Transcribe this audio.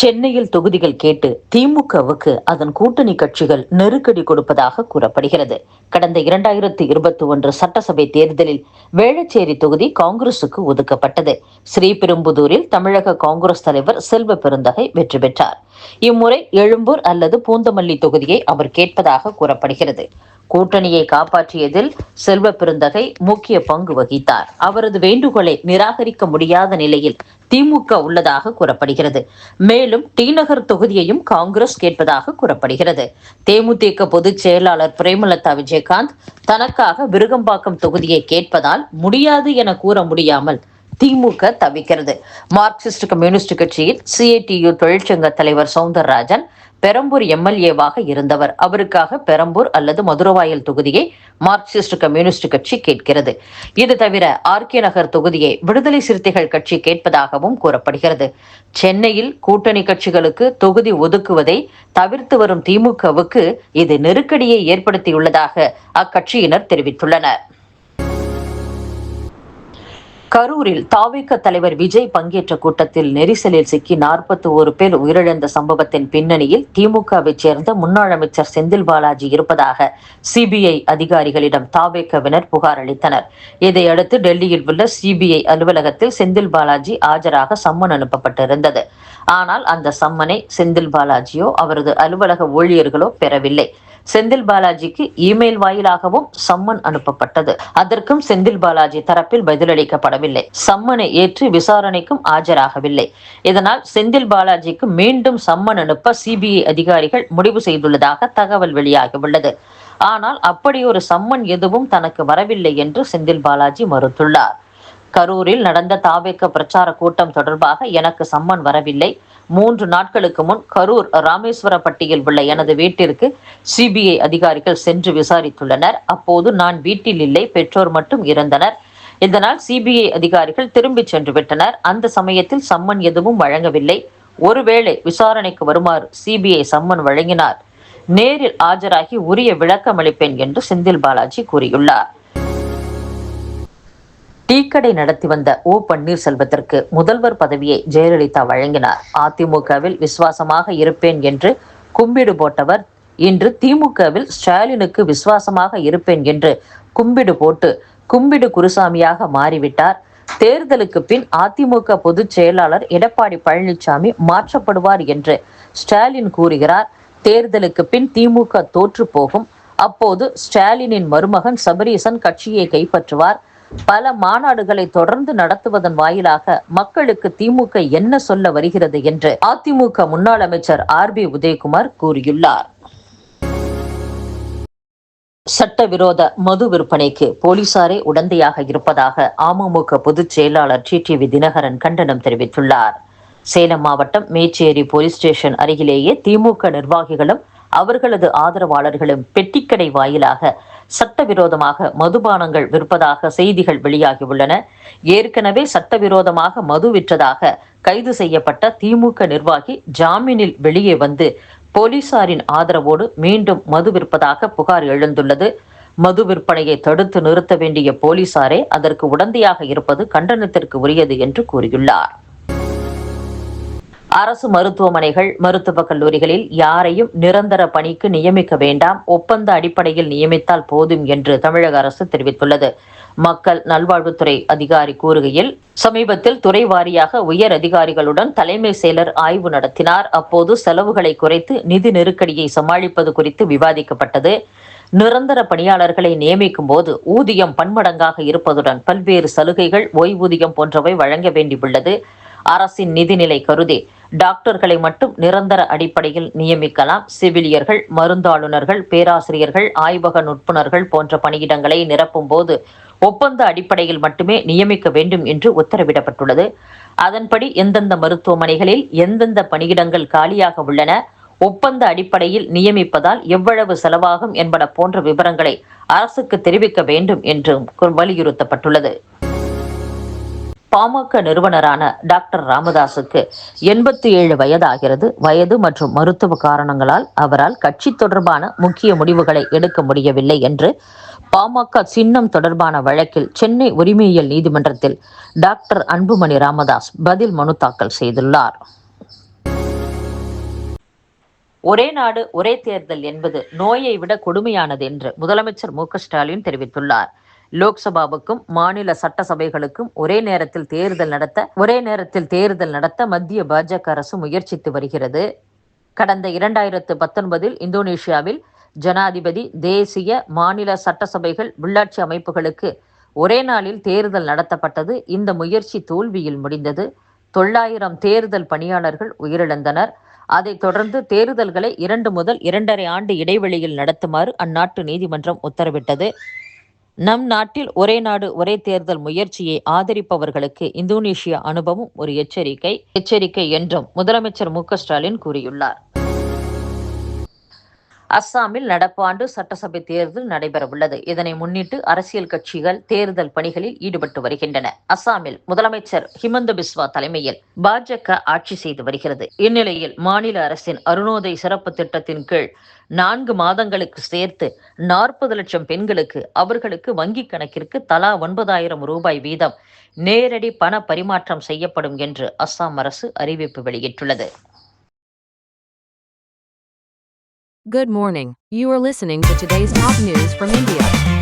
சென்னையில் தொகுதிகள் கேட்டு திமுகவுக்கு அதன் கூட்டணி கட்சிகள் நெருக்கடி கொடுப்பதாக கூறப்படுகிறது. கடந்த 2021 சட்டசபை தேர்தலில் வேளச்சேரி தொகுதி காங்கிரசுக்கு ஒதுக்கப்பட்டது. ஸ்ரீபெரும்புதூரில் தமிழக காங்கிரஸ் தலைவர் செல்வ பெருந்தகை வெற்றி பெற்றார். இம்முறை எழும்பூர் அல்லது பூந்தமல்லி தொகுதியை அவர் கேட்பதாக கூறப்படுகிறது. கூட்டணியை காப்பாற்றியதில் செல்வ பெருந்தகை முக்கிய பங்கு வகித்தார். அவரது வேண்டுகோளை நிராகரிக்க முடியாத நிலையில் திமுக உள்ளதாக கூறப்படுகிறது. மேலும் டி நகர் தொகுதியையும் காங்கிரஸ் கேட்பதாக கூறப்படுகிறது. தேமுதிக பொதுச் செயலாளர் பிரேமலதா விஜயகாந்த் தனக்காக விருகம்பாக்கம் தொகுதியை கேட்பதால் முடியாது என கூற முடியாமல் திமுக தவிக்கிறது. மார்க்சிஸ்ட் கம்யூனிஸ்ட் கட்சியில் சிஐடியு தொழிற்சங்க தலைவர் சவுந்தரராஜன் பெரம்பூர் எம்எல்ஏவாக இருந்தவர். அவருக்காக பெரம்பூர் அல்லது மதுரவாயல் தொகுதியை மார்க்சிஸ்ட் கம்யூனிஸ்ட் கட்சி கேட்கிறது. இது தவிர ஆர்கே நகர் தொகுதியை விடுதலை சிறுத்தைகள் கட்சி கேட்பதாகவும் கூறப்படுகிறது. சென்னையில் கூட்டணி கட்சிகளுக்கு தொகுதி ஒதுக்குவதை தவிர்த்து வரும் திமுகவுக்கு இது நெருக்கடியை ஏற்படுத்தியுள்ளதாக அக்கட்சியினர் தெரிவித்துள்ளனர். கரூரில் தாவேக தலைவர் விஜய் பங்கேற்ற கூட்டத்தில் நெரிசலில் சிக்கி 41 பேர் உயிரிழந்த சம்பவத்தின் பின்னணியில் திமுகவை சேர்ந்த முன்னாள் அமைச்சர் செந்தில் பாலாஜி இருப்பதாக சிபிஐ அதிகாரிகளிடம் தாவேகவினர் புகார் அளித்தனர். இதையடுத்து டெல்லியில் உள்ள சிபிஐ அலுவலகத்தில் செந்தில் பாலாஜி ஆஜராக சம்மன் அனுப்பப்பட்டிருந்தது. ஆனால் அந்த சம்மனை செந்தில் பாலாஜியோ அவரது அலுவலக ஊழியர்களோ பெறவில்லை. செந்தில் பாலாஜிக்கு இமெயில் வாயிலாகவும் சம்மன் அனுப்பப்பட்டது. அதற்கும் செந்தில் பாலாஜி தரப்பில் பதிலளிக்கப்படவில்லை. சம்மனை ஏற்று விசாரணைக்கும் ஆஜராகவில்லை. இதனால் செந்தில் பாலாஜிக்கு மீண்டும் சம்மன் அனுப்ப சிபிஐ அதிகாரிகள் முடிவு செய்துள்ளதாக தகவல் வெளியாகியுள்ளது. ஆனால் அப்படி ஒரு சம்மன் எதுவும் தனக்கு வரவில்லை என்று செந்தில் பாலாஜி மறுத்துள்ளார். கரூரில் நடந்த தாவேக பிரச்சார கூட்டம் தொடர்பாக எனக்கு சம்மன் வரவில்லை. 3 நாட்களுக்கு முன் கரூர் ராமேஸ்வரப்பட்டியில் உள்ள எனது வீட்டிற்கு சிபிஐ அதிகாரிகள் சென்று விசாரித்துள்ளனர். அப்போது நான் வீட்டில் இல்லை, பெற்றோர் மட்டும் இருந்தனர். இதனால் சிபிஐ அதிகாரிகள் திரும்பி சென்று விட்டனர். அந்த சமயத்தில் சம்மன் எதுவும் வழங்கவில்லை. ஒருவேளை விசாரணைக்கு வருமாறு சிபிஐ சம்மன் வழங்கினார், நேரில் ஆஜராகி உரிய விளக்கம் அளிப்பேன் என்று செந்தில் பாலாஜி கூறியுள்ளார். டீக்கடை நடத்தி வந்த ஓ பன்னீர்செல்வத்திற்கு முதல்வர் பதவியை ஜெயலலிதா வழங்கினார். அதிமுகவில் விசுவாசமாக இருப்பேன் என்று கும்பிடு போட்டவர் இன்று திமுகவில் ஸ்டாலினுக்கு விசுவாசமாக இருப்பேன் என்று கும்பிடு போட்டு கும்பிடு குருசாமியாக மாறிவிட்டார். தேர்தலுக்கு பின் அதிமுக பொதுச் செயலாளர் எடப்பாடி பழனிசாமி மாற்றப்படுவார் என்று ஸ்டாலின் கூறுகிறார். தேர்தலுக்கு பின் திமுக தோற்று போகும். அப்போது ஸ்டாலினின் மருமகன் சபரீசன் கட்சியை கைப்பற்றுவார். பல மாநாடுகளை தொடர்ந்து நடத்துவதன் வாயிலாக மக்களுக்கு திமுக என்ன சொல்ல வருகிறது என்று அதிமுக முன்னாள் அமைச்சர் RB உதயகுமார் கூறியுள்ளார். சட்டவிரோத மது விற்பனைக்கு போலீசாரே உடந்தையாக இருப்பதாக அமமுக பொதுச் செயலாளர் டிடிவி தினகரன் கண்டனம் தெரிவித்துள்ளார். சேலம் மாவட்டம் மேச்சேரி போலீஸ் ஸ்டேஷன் அருகிலேயே திமுக நிர்வாகிகளும் அவர்களது ஆதரவாளர்களும் பெட்டிக்கடை வாயிலாக சட்டவிரோதமாக மதுபானங்கள் விற்பதாக செய்திகள் வெளியாகியுள்ளன. ஏற்கனவே சட்டவிரோதமாக மது விற்றதாக கைது செய்யப்பட்ட திமுக நிர்வாகி ஜாமீனில் வெளியே வந்து போலீசாரின் ஆதரவோடு மீண்டும் மது விற்பதாக புகார் எழுந்துள்ளது. மது விற்பனையை தடுத்து நிறுத்த வேண்டிய போலீசாரே அதற்கு உடந்தையாக இருப்பது கண்டனத்திற்கு உரியது என்று கூறியுள்ளார். அரசு மருத்துவமனைகள், மருத்துவக் கல்லூரிகளில் யாரையும் நிரந்தர பணிக்கு நியமிக்க வேண்டாம், ஒப்பந்த அடிப்படையில் நியமித்தால் போதும் என்று தமிழக அரசு தெரிவித்துள்ளது. மக்கள் நல்வாழ்வுத்துறை அதிகாரி கூறுகையில், சமீபத்தில் துறை வாரியாக உயர் அதிகாரிகளுடன் தலைமை செயலர் ஆய்வு நடத்தினார். அப்போது செலவுகளை குறைத்து நிதி நெருக்கடியை சமாளிப்பது குறித்து விவாதிக்கப்பட்டது. நிரந்தர பணியாளர்களை நியமிக்கும் போது ஊதியம் பன்மடங்காக இருப்பதுடன் பல்வேறு சலுகைகள், ஓய்வூதியம் போன்றவை வழங்க வேண்டியுள்ளது. அரசின் நிதிநிலை கருதி டாக்டர்களை மட்டும் நிரந்தர அடிப்படையில் நியமிக்கலாம். செவிலியர்கள், மருந்தாளுநர்கள், பேராசிரியர்கள், ஆய்வக நுட்புணர்கள் போன்ற பணியிடங்களை நிரப்பும் போது ஒப்பந்த அடிப்படையில் மட்டுமே நியமிக்க வேண்டும் என்று உத்தரவிடப்பட்டுள்ளது. அதன்படி எந்தெந்த மருத்துவமனைகளில் எந்தெந்த பணியிடங்கள் காலியாக உள்ளன, ஒப்பந்த அடிப்படையில் நியமிப்பதால் எவ்வளவு செலவாகும் என்பன போன்ற விவரங்களை அரசுக்கு தெரிவிக்க வேண்டும் என்றும் வலியுறுத்தப்பட்டுள்ளது. பாமக நிறுவனரான டாக்டர் ராமதாசுக்கு 87 வயதாகிறது. வயது மற்றும் மருத்துவ காரணங்களால் அவரால் கட்சி தொடர்பான முக்கிய முடிவுகளை எடுக்க முடியவில்லை என்று பாமக சின்னம் தொடர்பான வழக்கில் சென்னை உரிமையியல் நீதிமன்றத்தில் டாக்டர் அன்புமணி ராமதாஸ் பதில் மனு தாக்கல் செய்துள்ளார். ஒரே நாடு ஒரே தேர்தல் என்பது நோயை விட கொடுமையானது என்று முதலமைச்சர் மு ஸ்டாலின் தெரிவித்துள்ளார். லோக்சபாவுக்கும் மாநில சட்டசபைகளுக்கும் ஒரே நேரத்தில் தேர்தல் நடத்த மத்திய பாஜக அரசு முயற்சித்து வருகிறது. கடந்த 2019 இந்தோனேஷியாவில் ஜனாதிபதி, தேசிய, மாநில சட்டசபைகள், உள்ளாட்சி அமைப்புகளுக்கு ஒரே நாளில் தேர்தல் நடத்தப்பட்டது. இந்த முயற்சி தோல்வியில் முடிந்தது. 900 தேர்தல் பணியாளர்கள் உயிரிழந்தனர். அதைத் தொடர்ந்து தேர்தல்களை 2 முதல் 2.5 ஆண்டு இடைவெளியில் நடத்துமாறு அந்நாட்டு நீதிமன்றம் உத்தரவிட்டது. நம் நாட்டில் ஒரே நாடு ஒரே தேர்தல் முயற்சியை ஆதரிப்பவர்களுக்கு இந்தோனேஷியா அனுபவம் ஒரு எச்சரிக்கை என்றும் முதலமைச்சர் மு ஸ்டாலின் கூறியுள்ளார். அஸ்ஸாமில் நடப்பாண்டு சட்டசபை தேர்தல் நடைபெறவுள்ளது. இதனை முன்னிட்டு அரசியல் கட்சிகள் தேர்தல் பணிகளில் ஈடுபட்டு வருகின்றன. அஸ்ஸாமில் முதலமைச்சர் ஹிமந்த பிஸ்வா தலைமையில் பாஜக ஆட்சி செய்து வருகிறது. இந்நிலையில் மாநில அரசின் அருணோதய் சிறப்பு திட்டத்தின் கீழ் 4 மாதங்களுக்கு சேர்த்து 40 லட்சம் பெண்களுக்கு அவர்களுக்கு வங்கிக் கணக்கிற்கு தலா 9,000 ரூபாய் வீதம் நேரடி பண பரிமாற்றம் செய்யப்படும் என்று அஸ்ஸாம் அரசு அறிவிப்பு வெளியிட்டுள்ளது. Good morning. You are listening to today's top news from India.